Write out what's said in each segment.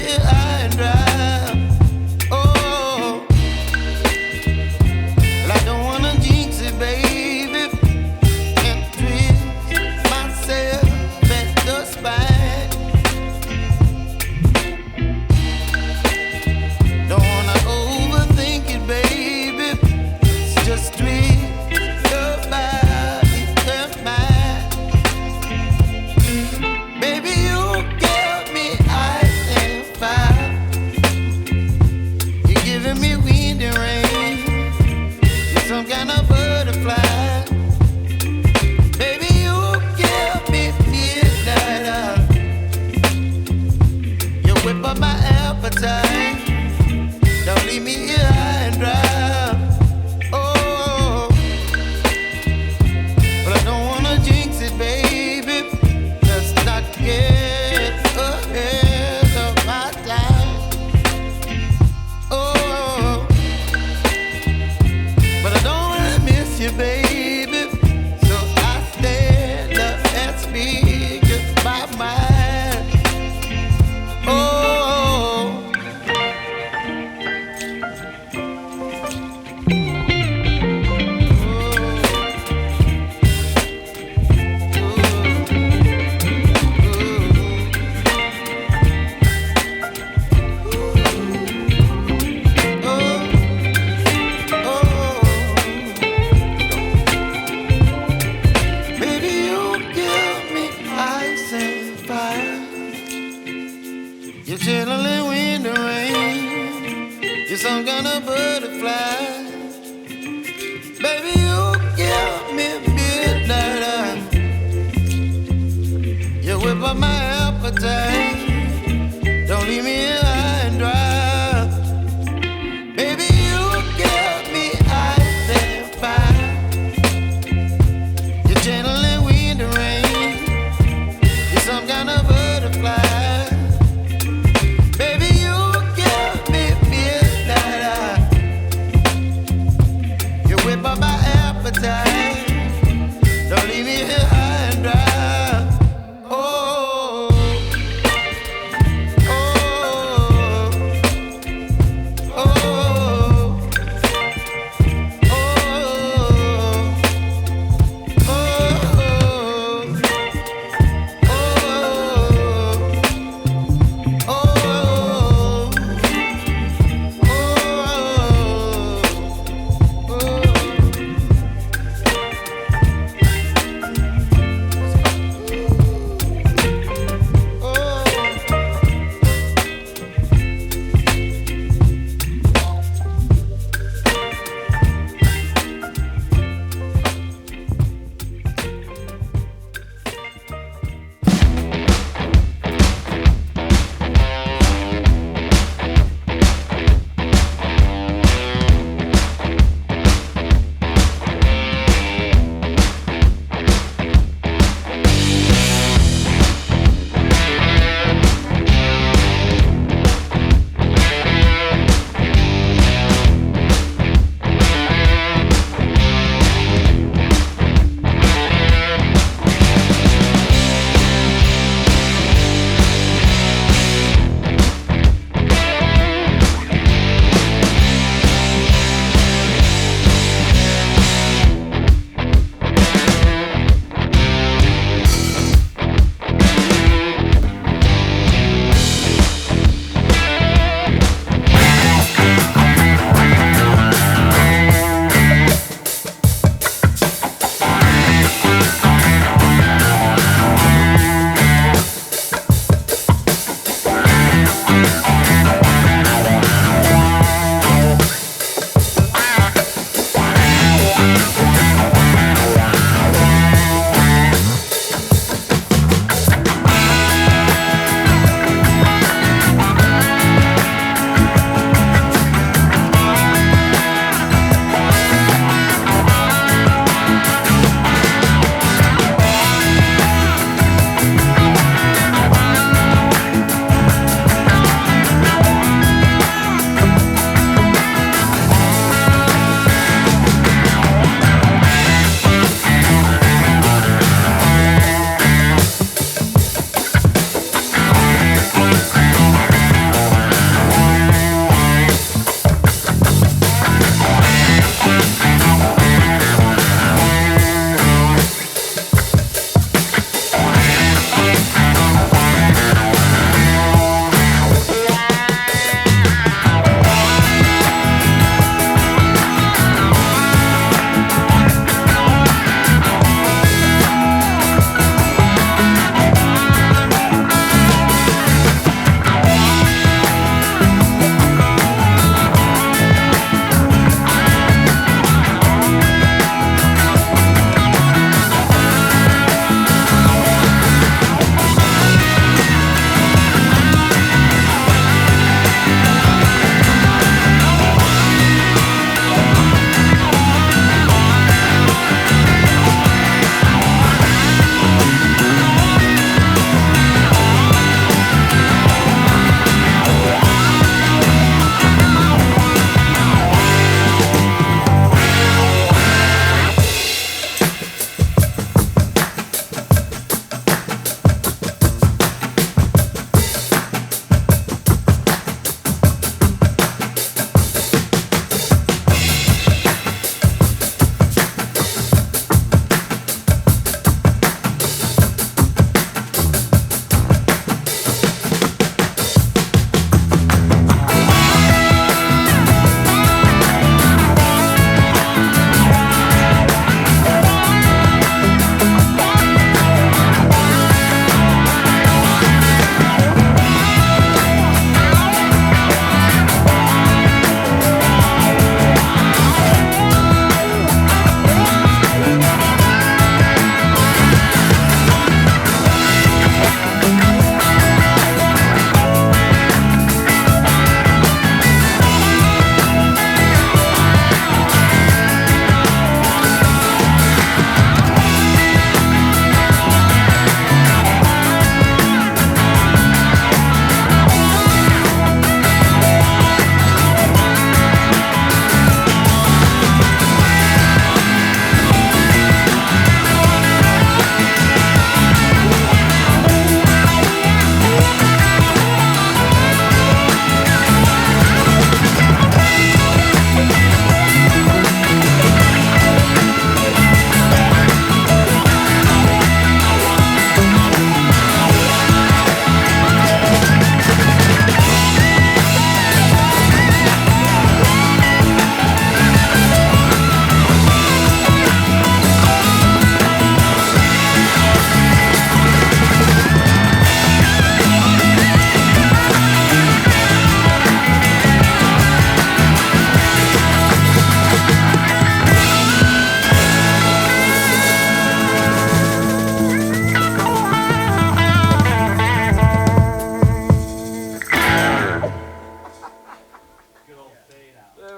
here high and dry. Oh, well, I don't wanna jinx it, baby, and twist myself at the spine. Don't wanna overthink it, baby. It's just twist your body and mine. Baby, you give me ice and fire. You're giving me wind and rain. You're some kind of butterfly. Baby, you give me midnight. You whip up my appetite. Don't leave me here high and dry. Oh, but I don't wanna jinx it, baby. Let's not get ahead of my time. Oh, but I don't wanna miss you, baby. So I stand up and speak my mind. Oh. Baby, you give me ice and fire. You're channeling wind and rain. You're some kind of butterfly. Baby, you give me midnight. You whip up my appetite. Don't leave me here high and dry. Baby, you give me ice and fire. You're channeling wind and rain. You're some kind of butterfly. Baby, you give me midnight. You whip up my appetite. Don't leave me here high and dry. Oh.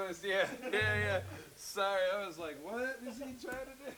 was, yeah. Sorry, I was like, what is he trying to do?